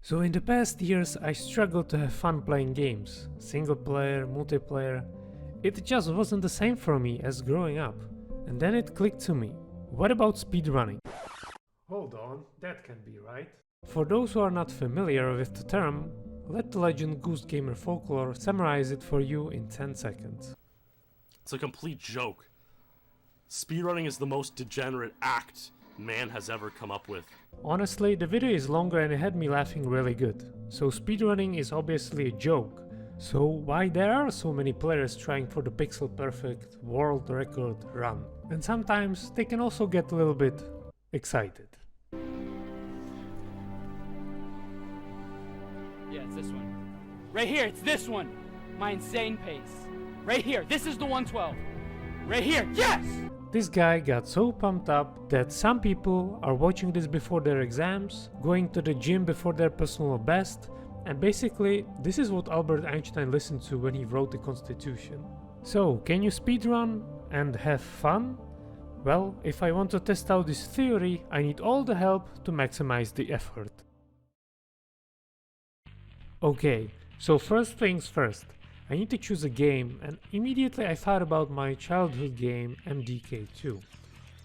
So in the past years I struggled to have fun playing games, single player, multiplayer. It just wasn't the same for me as growing up. And then it clicked to me. What about speedrunning? Hold on, that can be right. For those who are not familiar with the term, let the legend Goose Gamer Folklore summarize it for you in 10 seconds. It's a complete joke. Speedrunning is the most degenerate act man has ever come up with. Honestly, the video is longer and it had me laughing really good. So speedrunning is obviously a joke. So why there are so many players trying for the pixel perfect world record run? And sometimes they can also get a little bit excited. Yeah, it's this one. Right here, it's this one! My insane pace. Right here, this is the 112. Right here, yes! This guy got so pumped up that some people are watching this before their exams, going to the gym before their personal best, and basically this is what Albert Einstein listened to when he wrote the Constitution. So, can you speedrun and have fun? Well, if I want to test out this theory, I need all the help to maximize the effort. Okay, so first things first. I need to choose a game, and immediately I thought about my childhood game MDK 2.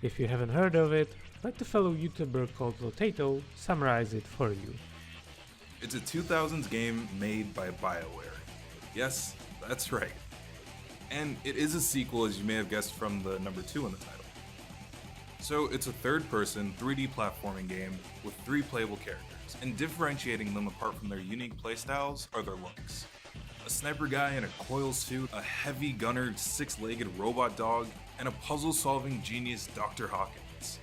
If you haven't heard of it, let the fellow YouTuber called Lotato summarize it for you. It's a 2000s game made by Bioware. Yes, that's right. And it is a sequel, as you may have guessed from the number 2 in the title. So it's a third-person 3D platforming game with 3 playable characters, and differentiating them apart from their unique playstyles are their looks. A sniper guy in a coil suit, a heavy gunner 6-legged robot dog, and a puzzle-solving genius Dr. Hawkins.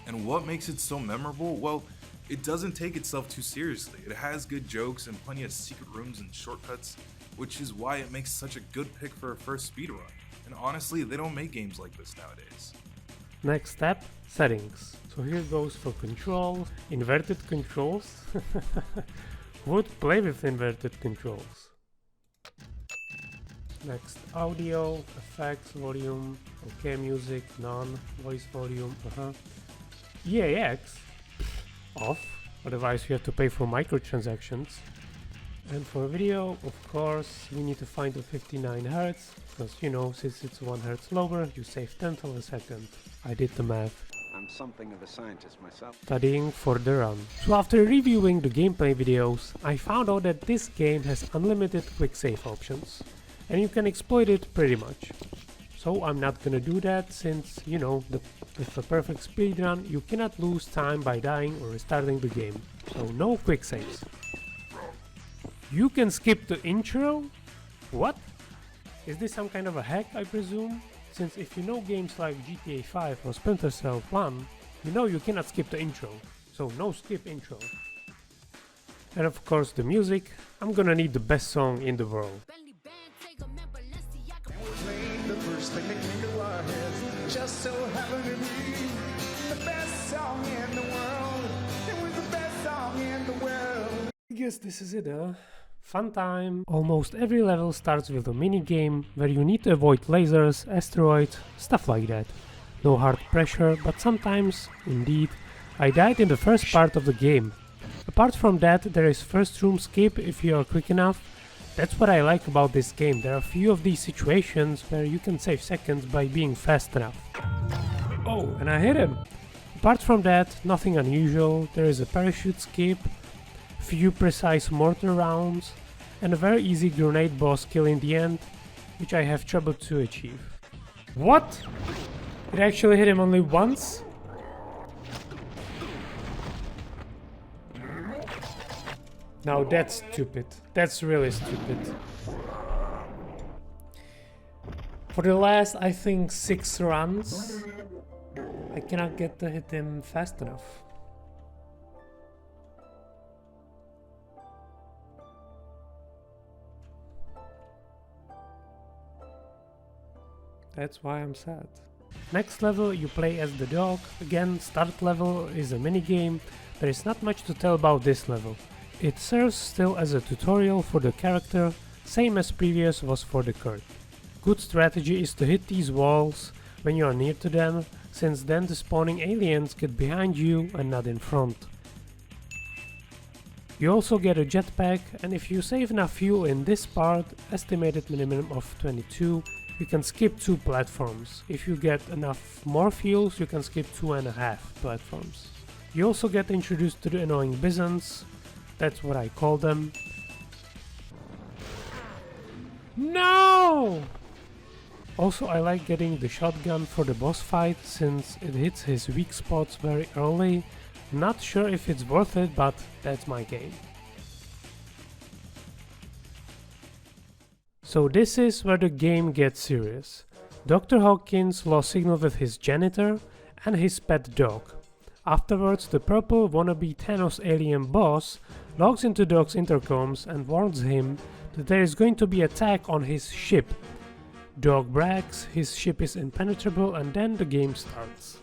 And what makes it so memorable? Well, it doesn't take itself too seriously. It has good jokes and plenty of secret rooms and shortcuts, which is why it makes such a good pick for a first speedrun. And honestly, they don't make games like this nowadays. Next step, settings. So here goes for controls, inverted controls. Who would play with inverted controls? Next, audio, effects, volume, okay, music, none, voice volume, EAX, off, otherwise you have to pay for microtransactions. And for video, of course, we need to find the 59 Hz, because you know, since it's 1 Hz lower, you save 10th of a second. I did the math. I'm something of a scientist myself. Studying for the run. So after reviewing the gameplay videos, I found out that this game has unlimited quick save options. And you can exploit it pretty much. So I'm not gonna do that since, you know, with a perfect speedrun, you cannot lose time by dying or restarting the game. So no quick saves. You can skip the intro? What? Is this some kind of a hack, I presume? Since if you know games like GTA 5 or Splinter Cell 1, you know you cannot skip the intro. So no skip intro. And of course the music, I'm gonna need the best song in the world. The first thing that came to our heads just so happened to be the best song in the world. It was the best song in the world. I guess this is it, huh? Fun time. Almost every level starts with a mini game where you need to avoid lasers, asteroids, stuff like that. No hard pressure, but sometimes, indeed, I died in the first part of the game. Apart from that, there is first room skip if you are quick enough. That's what I like about this game. There are a few of these situations where you can save seconds by being fast enough. Oh, and I hit him! Apart from that, nothing unusual. There is a parachute skip, few precise mortar rounds, and a very easy grenade boss kill in the end, which I have trouble to achieve. What? It actually hit him only once? Now that's stupid. That's really stupid. For the last, I think, 6 runs, I cannot get to hit him fast enough. That's why I'm sad. Next level you play as the dog. Again, start level is a minigame. There is not much to tell about this level. It serves still as a tutorial for the character, same as previous was for the card. Good strategy is to hit these walls when you are near to them, since then the spawning aliens get behind you and not in front. You also get a jetpack, and if you save enough fuel in this part, estimated minimum of 22, you can skip 2 platforms. If you get enough more fuels, you can skip 2.5 platforms. You also get introduced to the annoying bisons, that's what I call them. No! Also, I like getting the shotgun for the boss fight since it hits his weak spots very early. Not sure if it's worth it, but that's my game. So this is where the game gets serious. Dr. Hawkins lost signal with his janitor and his pet dog. Afterwards, the purple wannabe Thanos alien boss logs into Doc's intercoms and warns him that there is going to be attack on his ship. Dog brags his ship is impenetrable, and then the game starts.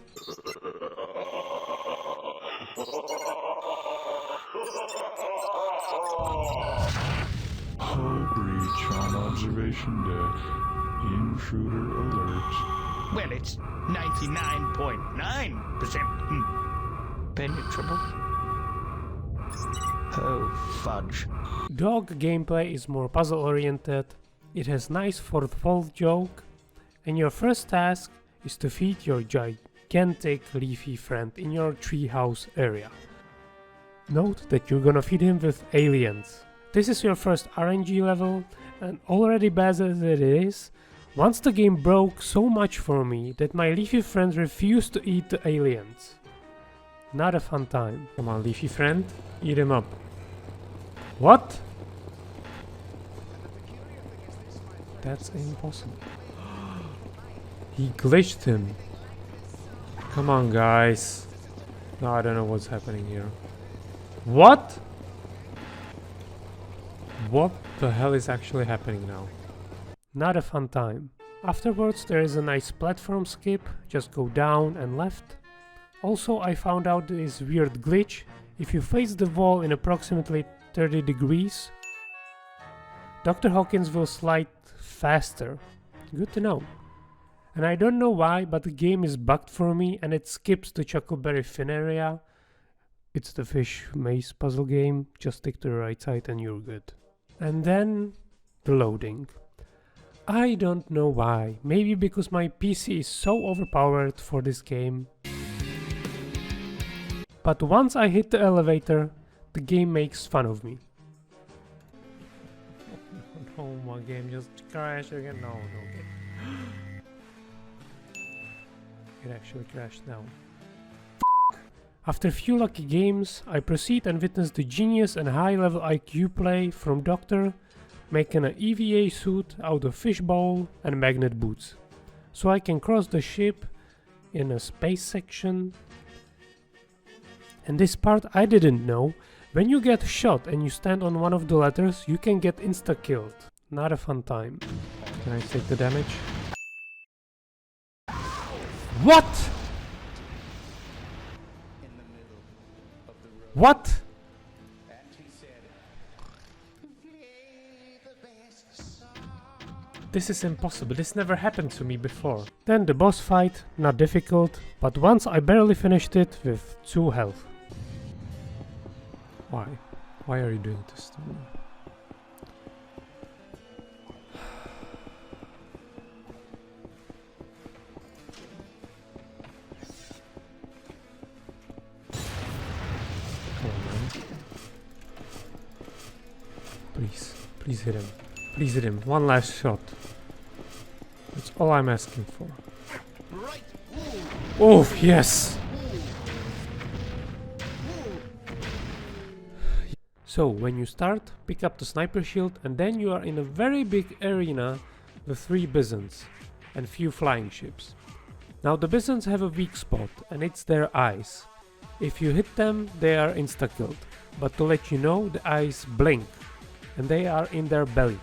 Hull breach on observation deck. Intruder alert. Well, it's 99.9% penetrable. Oh, fudge. Dog gameplay is more puzzle oriented, it has nice fourth wall joke, and your first task is to feed your gigantic leafy friend in your treehouse area. Note that you're gonna feed him with aliens. This is your first RNG level, and already bad as it is, once the game broke so much for me that my leafy friend refused to eat the aliens. Not a fun time. Come on, leafy friend, eat him up. What? That's impossible. He glitched him. Come on, guys. No, I don't know what's happening here. What? What the hell is actually happening now? Not a fun time. Afterwards, there is a nice platform skip. Just go down and left. Also, I found out this weird glitch. If you face the wall in approximately 30 degrees, Dr. Hawkins will slide faster. Good to know. And I don't know why, but the game is bugged for me and it skips the Chuckleberry Fin area. It's the fish maze puzzle game. Just stick to the right side and you're good. And then the loading. I don't know why. Maybe because my PC is so overpowered for this game. But once I hit the elevator, the game makes fun of me. Oh, my game just crashed again. No, okay. It actually crashed now. After a few lucky games, I proceed and witness the genius and high-level IQ play from Doctor, making an EVA suit out of fishbowl and magnet boots, so I can cross the ship in a space section. And this part I didn't know. When you get shot and you stand on one of the letters, you can get insta-killed. Not a fun time. Can I take the damage? What? What? This is impossible, this never happened to me before. Then the boss fight, not difficult, but once I barely finished it with 2 health. Why? Why are you doing this to me? Come on, man. Please, please hit him. Please hit him. One last shot. That's all I'm asking for. Oh, yes! So, when you start, pick up the sniper shield and then you are in a very big arena with 3 bisons and few flying ships. Now the bisons have a weak spot and it's their eyes. If you hit them, they are insta-killed. But to let you know, the eyes blink and they are in their belly.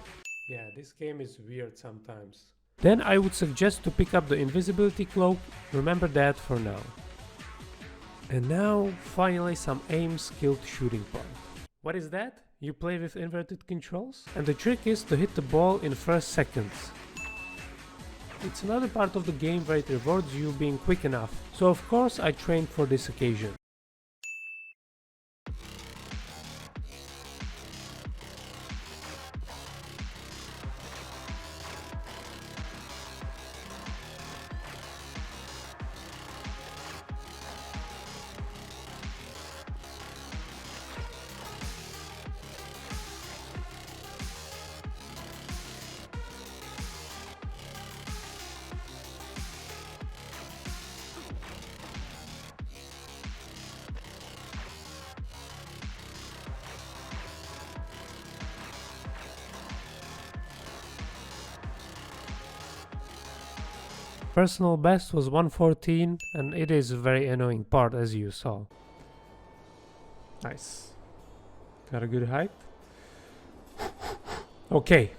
Yeah, this game is weird sometimes. Then I would suggest to pick up the invisibility cloak, remember that for now. And now, finally some aim skilled shooting part. What is that? You play with inverted controls? And the trick is to hit the ball in first seconds. It's another part of the game where it rewards you being quick enough, so of course I trained for this occasion. personal best was 114, and it is a very annoying part, as you saw. Nice. Got a good height. Okay.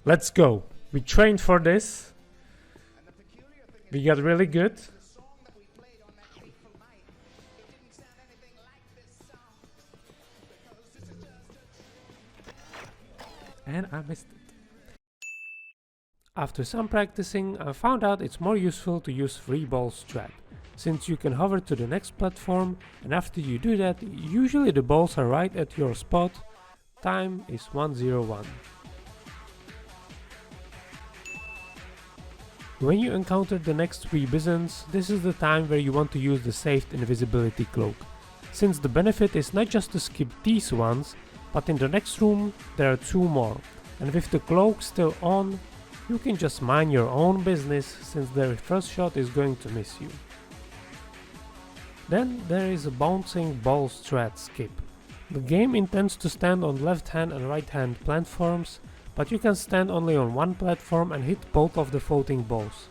Let's go. We trained for this. We got really good. And I missed it. After some practicing, I found out it's more useful to use free ball strat, since you can hover to the next platform, and after you do that, usually the balls are right at your spot. Time is 1:01. When you encounter the next 3 bisons, this is the time where you want to use the saved invisibility cloak, since the benefit is not just to skip these ones, but in the next room there are 2 more, and with the cloak still on, you can just mind your own business since their first shot is going to miss you. Then there is a bouncing ball strat skip. The game intends to stand on left hand and right hand platforms, but you can stand only on one platform and hit both of the floating balls.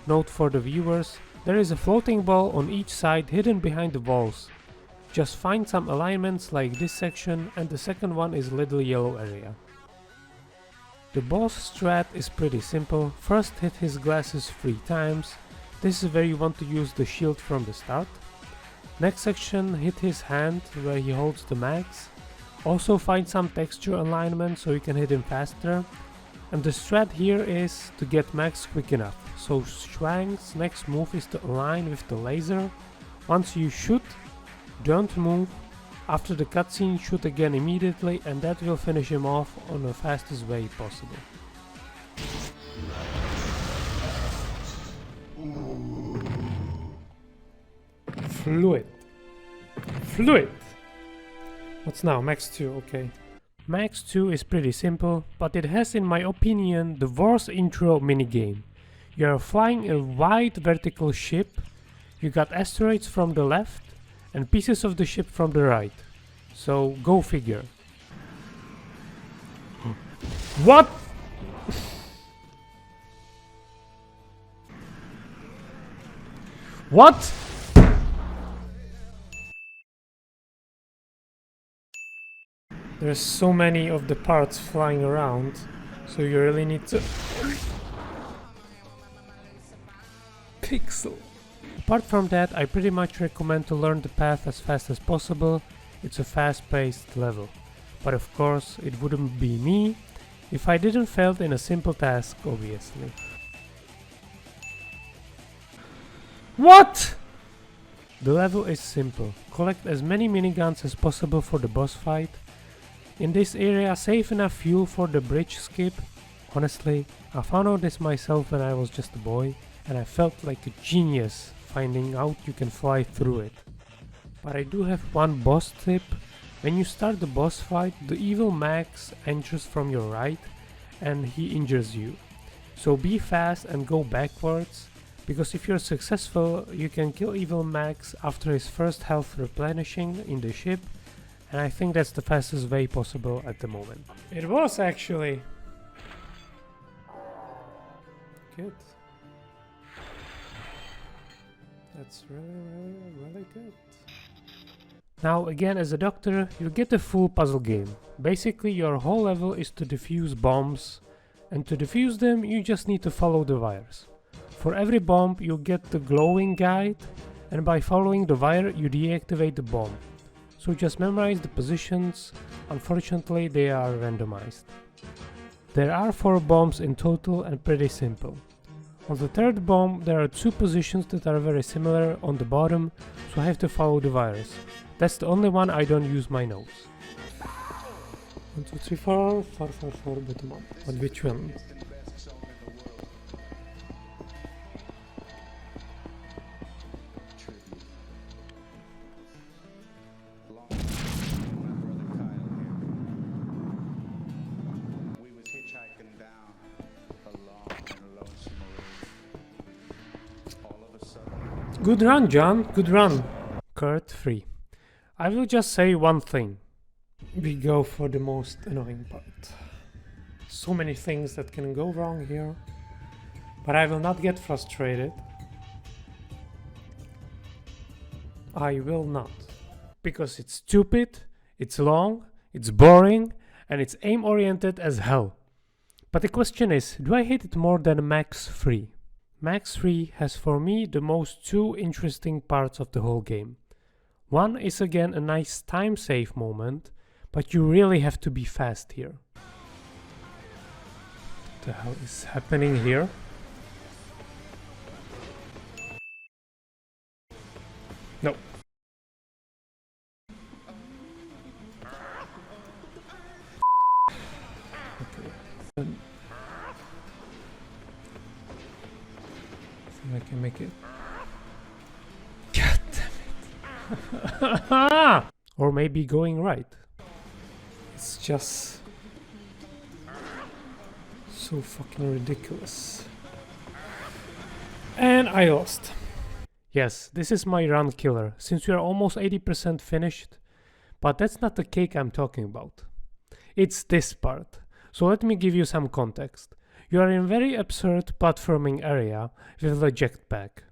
Note for the viewers, there is a floating ball on each side hidden behind the walls. Just find some alignments like this section, and the second one is a little yellow area. The boss strat is pretty simple. First hit his glasses 3 times. This is where you want to use the shield from the start. Next section, hit his hand where he holds the mags. Also find some texture alignment so you can hit him faster. And the strat here is to get mags quick enough. So Schwang's next move is to align with the laser. Once you shoot, don't move. After the cutscene, shoot again immediately, and that will finish him off on the fastest way possible. Fluid. Fluid! What's now? Max 2, okay. Max 2 is pretty simple, but it has, in my opinion, the worst intro minigame. You are flying a wide vertical ship, you got asteroids from the left, and pieces of the ship from the right. So, go figure. What? What? There's so many of the parts flying around, so you really need to... Pixel. Apart from that, I pretty much recommend to learn the path as fast as possible. It's a fast-paced level. But of course, it wouldn't be me if I didn't fail in a simple task, obviously. What? The level is simple. Collect as many miniguns as possible for the boss fight. In this area, save enough fuel for the bridge skip. Honestly, I found out this myself when I was just a boy, and I felt like a genius finding out you can fly through it. But I do have one boss tip. When you start the boss fight, the evil Max enters from your right and he injures you. So be fast and go backwards, because if you're successful, you can kill evil Max after his first health replenishing in the ship, and I think that's the fastest way possible at the moment. It was actually good. That's really good. Now again, as a doctor, you get a full puzzle game. Basically your whole level is to defuse bombs, and to defuse them you just need to follow the wires. For every bomb you get the glowing guide, and by following the wire you deactivate the bomb. So just memorize the positions. Unfortunately they are randomized. There are 4 bombs in total and pretty simple. On the third bomb there are 2 positions that are very similar on the bottom, so I have to follow the wires. That's the only one I don't use my nose. 1, 2, 3, 4, 4, 4, 4, bottom up. But which one? Good run, John. Good run. Kurt 3. I will just say one thing. We go for the most annoying part. So many things that can go wrong here. But I will not get frustrated. I will not. Because it's stupid, it's long, it's boring, and it's aim-oriented as hell. But the question is, do I hate it more than Max 3? Max 3 has for me the most two interesting parts of the whole game. One is again a nice time save moment, but you really have to be fast here. What the hell is happening here? No. Okay. I can make it. God damn it. Or maybe going right. It's just so fucking ridiculous. And I lost. Yes, this is my run killer, since we are almost 80% finished. But that's not the cake I'm talking about. It's this part. So let me give you some context. You are in a very absurd platforming area with a jetpack.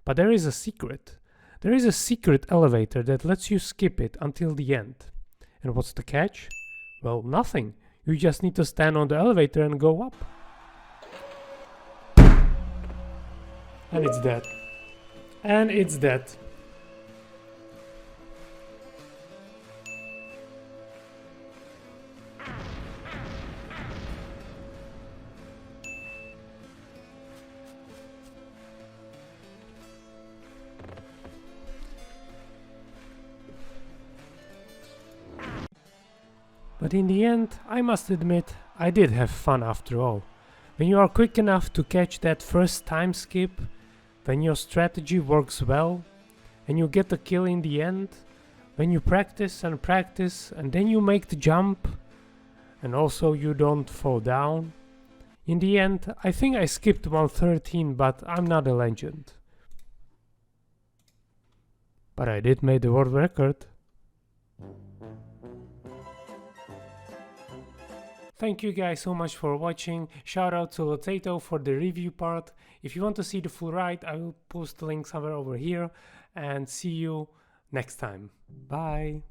But there is a secret. There is a secret elevator that lets you skip it until the end. And what's the catch? Well, nothing. You just need to stand on the elevator and go up. And it's dead. And it's dead. But in the end, I must admit, I did have fun after all. When you are quick enough to catch that first time skip, when your strategy works well, and you get the kill in the end, when you practice and then you make the jump, and also you don't fall down. In the end, I think I skipped 113, but I'm not a legend. But I did make the world record. Thank you guys so much for watching. Shout out to Lotato for the review part. If you want to see the full ride, I will post the link somewhere over here. And see you next time. Bye.